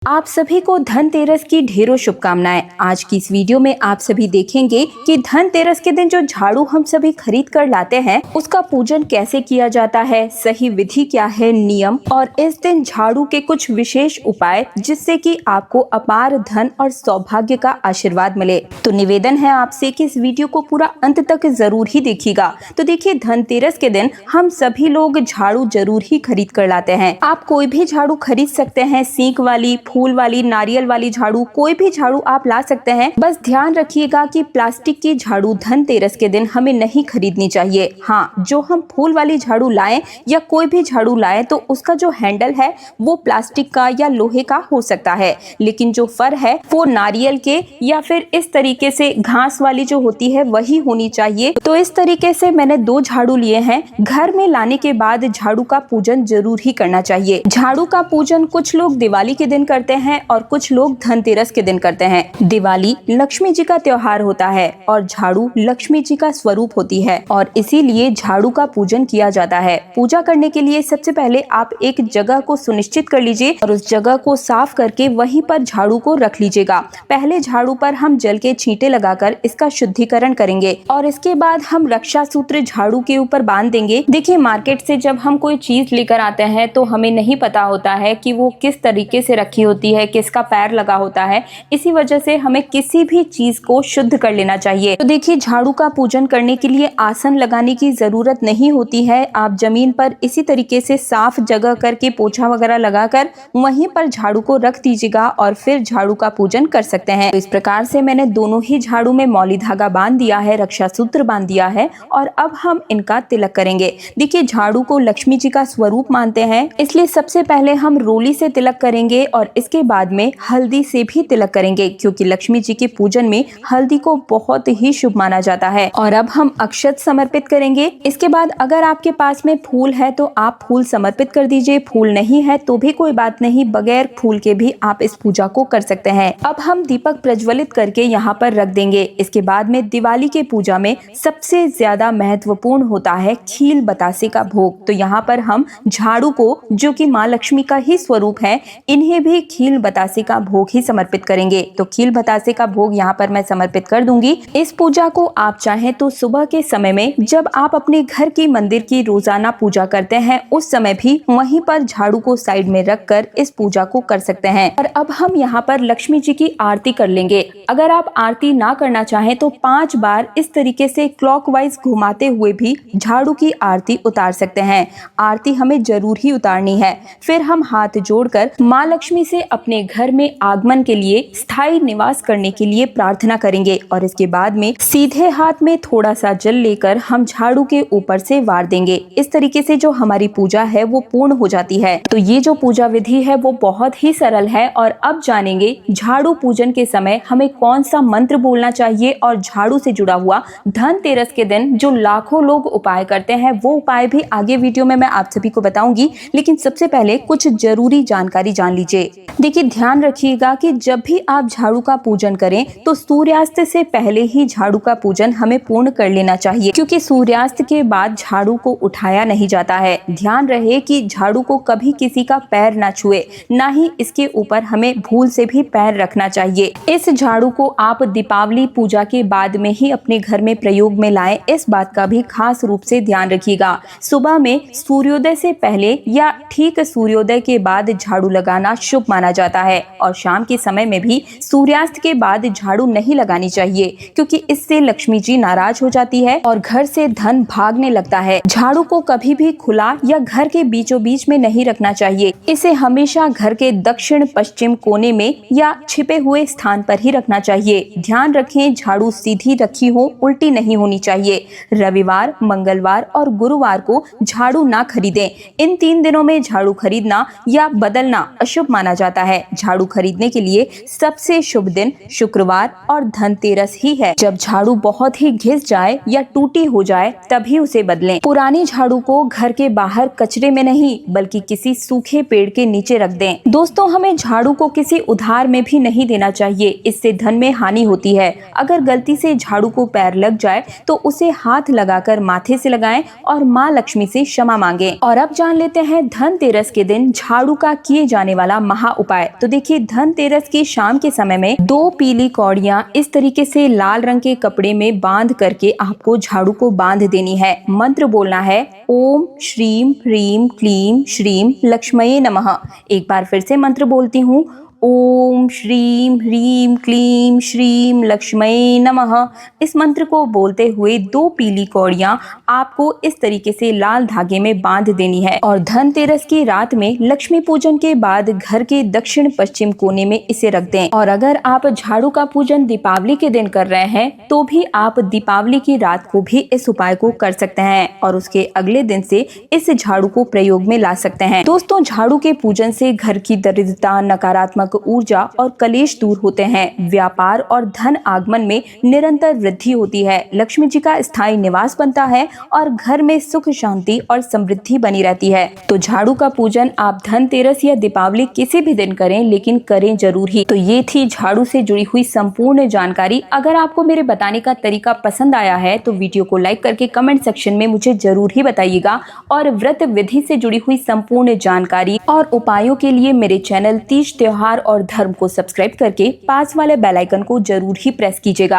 आप सभी को धनतेरस की ढेरों शुभकामनाएं। आज की इस वीडियो में आप सभी देखेंगे कि धनतेरस के दिन जो झाड़ू हम सभी खरीद कर लाते हैं उसका पूजन कैसे किया जाता है, सही विधि क्या है, नियम और इस दिन झाड़ू के कुछ विशेष उपाय जिससे कि आपको अपार धन और सौभाग्य का आशीर्वाद मिले। तो निवेदन है आपसे कि इस वीडियो को पूरा अंत तक जरूर ही देखिएगा। तो देखिए, धनतेरस के दिन हम सभी लोग झाड़ू जरूर ही खरीद कर लाते हैं। आप कोई भी झाड़ू खरीद सकते हैं, सींक वाली, फूल वाली, नारियल वाली झाड़ू, कोई भी झाड़ू आप ला सकते हैं। बस ध्यान रखिएगा कि प्लास्टिक की झाड़ू धनतेरस के दिन हमें नहीं खरीदनी चाहिए। हाँ, जो हम फूल वाली झाड़ू लाएं या कोई भी झाड़ू लाएं तो उसका जो हैंडल है वो प्लास्टिक का या लोहे का हो सकता है, लेकिन जो फर है वो नारियल के या फिर इस तरीके से घास वाली जो होती है वही होनी चाहिए। तो इस तरीके से मैंने 2 झाड़ू लिए हैं। घर में लाने के बाद झाड़ू का पूजन जरूर ही करना चाहिए। झाड़ू का पूजन कुछ लोग दिवाली के दिन करते हैं और कुछ लोग धनतेरस के दिन करते हैं। दिवाली लक्ष्मी जी का त्योहार होता है और झाड़ू लक्ष्मी जी का स्वरूप होती है और इसीलिए झाड़ू का पूजन किया जाता है। पूजा करने के लिए सबसे पहले आप एक जगह को सुनिश्चित कर लीजिए और उस जगह को साफ करके वहीं पर झाड़ू को रख लीजिएगा। पहले झाड़ू पर हम जल के छींटे लगाकर इसका शुद्धिकरण करेंगे और इसके बाद हम रक्षा सूत्र झाड़ू के ऊपर बांध देंगे। देखिए, मार्केट से जब हम कोई चीज लेकर आते हैं तो हमें नहीं पता होता है कि वो किस तरीके से रखी होती है, किसका पैर लगा होता है। इसी वजह से हमें किसी भी चीज को शुद्ध कर लेना चाहिए। तो देखिए, झाड़ू का पूजन करने के लिए आसन लगाने की जरूरत नहीं होती है। आप जमीन पर इसी तरीके से साफ जगह करके पोछा वगैरह लगाकर वहीं पर झाड़ू को रख दीजिएगा और फिर झाड़ू का पूजन कर सकते हैं। तो इस प्रकार से मैंने दोनों ही झाड़ू में मौली धागा बांध दिया है, रक्षा सूत्र बांध दिया है और अब हम इनका तिलक करेंगे। देखिए, झाड़ू को लक्ष्मी जी का स्वरूप मानते हैं, इसलिए सबसे पहले हम रोली से तिलक करेंगे और इसके बाद में हल्दी से भी तिलक करेंगे, क्योंकि लक्ष्मी जी के पूजन में हल्दी को बहुत ही शुभ माना जाता है। और अब हम अक्षत समर्पित करेंगे। इसके बाद अगर आपके पास में फूल है तो आप फूल समर्पित कर दीजिए, फूल नहीं है तो भी कोई बात नहीं, बगैर फूल के भी आप इस पूजा को कर सकते हैं। अब हम दीपक प्रज्वलित करके यहाँ पर रख देंगे। इसके बाद में दिवाली के पूजा में सबसे ज्यादा महत्वपूर्ण होता है खील बतासे का भोग। तो यहाँ पर हम झाड़ू को, जो कि माँ लक्ष्मी का ही स्वरूप है, इन्हें भी खील बतासे का भोग ही समर्पित करेंगे। तो खील बतासे का भोग यहाँ पर मैं समर्पित कर दूंगी। इस पूजा को आप चाहें तो सुबह के समय में, जब आप अपने घर की मंदिर की रोजाना पूजा करते हैं, उस समय भी वहीं पर झाड़ू को साइड में रखकर इस पूजा को कर सकते हैं। और अब हम यहाँ पर लक्ष्मी जी की आरती कर लेंगे। अगर आप आरती ना करना चाहें तो 5 बार इस तरीके से क्लॉकवाइज घुमाते हुए भी झाड़ू की आरती उतार सकते हैं। आरती हमें जरूर ही उतारनी है। फिर हम हाथ जोड़कर माँ लक्ष्मी से अपने घर में आगमन के लिए, स्थायी निवास करने के लिए प्रार्थना करेंगे और इसके बाद में सीधे हाथ में थोड़ा सा जल लेकर हम झाड़ू के ऊपर से वार देंगे। इस तरीके से जो हमारी पूजा है वो पूर्ण हो जाती है। तो ये जो पूजा विधि है वो बहुत ही सरल है। और अब जानेंगे झाड़ू पूजन के समय हमें कौन सा मंत्र बोलना चाहिए और झाड़ू से जुड़ा हुआ धनतेरस के दिन जो लाखों लोग उपाय करते हैं वो उपाय भी आगे वीडियो में मैं आप सभी को बताऊंगी। लेकिन सबसे पहले कुछ जरूरी जानकारी जान लीजिए। देखिए, ध्यान रखिएगा कि जब भी आप झाड़ू का पूजन करें तो सूर्यास्त से पहले ही झाड़ू का पूजन हमें पूर्ण कर लेना चाहिए, क्योंकि सूर्यास्त के बाद झाड़ू को उठाया नहीं जाता है। ध्यान रहे कि झाड़ू को कभी किसी का पैर ना छुए, ना ही इसके ऊपर हमें भूल से भी पैर रखना चाहिए। इस झाड़ू को आप दीपावली पूजा के बाद में ही अपने घर में प्रयोग में लाएं, इस बात का भी खास रूप से ध्यान रखिएगा। सुबह में सूर्योदय से पहले या ठीक सूर्योदय के बाद झाड़ू लगाना शुभ माना जाता है और शाम के समय में भी सूर्यास्त के बाद झाड़ू नहीं लगानी चाहिए, क्योंकि इससे लक्ष्मी जी नाराज हो जाती है और घर से धन भागने लगता है। झाड़ू को कभी भी खुला या घर के बीचों बीच में नहीं रखना चाहिए। इसे हमेशा घर के दक्षिण पश्चिम कोने में या छिपे हुए स्थान पर ही रखना चाहिए। ध्यान रखें, झाड़ू सीधी रखी हो, उल्टी नहीं होनी चाहिए। रविवार, मंगलवार और गुरुवार को झाड़ू ना खरीदें। इन 3 दिनों में झाड़ू खरीदना या बदलना अशुभ माना जाता है। झाड़ू खरीदने के लिए सबसे शुभ दिन शुक्रवार और धनतेरस ही है। जब झाड़ू बहुत ही घिस जाए या टूटी हो जाए तभी उसे बदलें। पुरानी झाड़ू को घर के बाहर कचरे में नहीं बल्कि किसी सूखे पेड़ के नीचे रख दें। दोस्तों, हमें झाड़ू को किसी उधार में भी नहीं देना चाहिए, इससे धन में हानि होती है। अगर गलती से झाड़ू को पैर लग जाए तो उसे हाथ लगाकर माथे से लगाएं और माँ लक्ष्मी से क्षमा मांगें। और अब जान लेते हैं धनतेरस के दिन झाड़ू का किए जाने वाला महा रहा उपाय। तो देखिए, धनतेरस की शाम के समय में 2 पीली कौड़ियाँ इस तरीके से लाल रंग के कपड़े में बांध करके आपको झाड़ू को बांध देनी है। मंत्र बोलना है, ओम श्रीम ह्रीम क्लीम श्रीम लक्ष्मये नमः। एक बार फिर से मंत्र बोलती हूँ, ओम श्रीम ह्रीम क्लीम श्रीम लक्ष्मये नमः। इस मंत्र को बोलते हुए 2 पीली कौड़ियाँ आपको इस तरीके से लाल धागे में बांध देनी है और धनतेरस की रात में लक्ष्मी पूजन के बाद घर के दक्षिण पश्चिम कोने में इसे रख दें। और अगर आप झाड़ू का पूजन दीपावली के दिन कर रहे हैं तो भी आप दीपावली की रात को भी इस उपाय को कर सकते हैं और उसके अगले दिन से इस झाड़ू को प्रयोग में ला सकते हैं। दोस्तों, झाड़ू के पूजन से घर की दरिद्रता, नकारात्मक ऊर्जा और कलेश दूर होते हैं। व्यापार और धन आगमन में निरंतर वृद्धि होती है। लक्ष्मी जी का स्थायी निवास बनता है और घर में सुख शांति और समृद्धि बनी रहती है। तो झाड़ू का पूजन आप धनतेरस या दीपावली किसी भी दिन करें, लेकिन करें जरूर ही। तो ये थी झाड़ू से जुड़ी हुई संपूर्ण जानकारी। अगर आपको मेरे बताने का तरीका पसंद आया है तो वीडियो को लाइक करके कमेंट सेक्शन में मुझे जरूर ही बताइएगा और व्रत विधि से जुड़ी हुई संपूर्ण जानकारी और उपायों के लिए मेरे चैनल तीज त्योहार और धर्म को सब्सक्राइब करके पास वाले बेल आइकन को जरूर ही प्रेस कीजिएगा।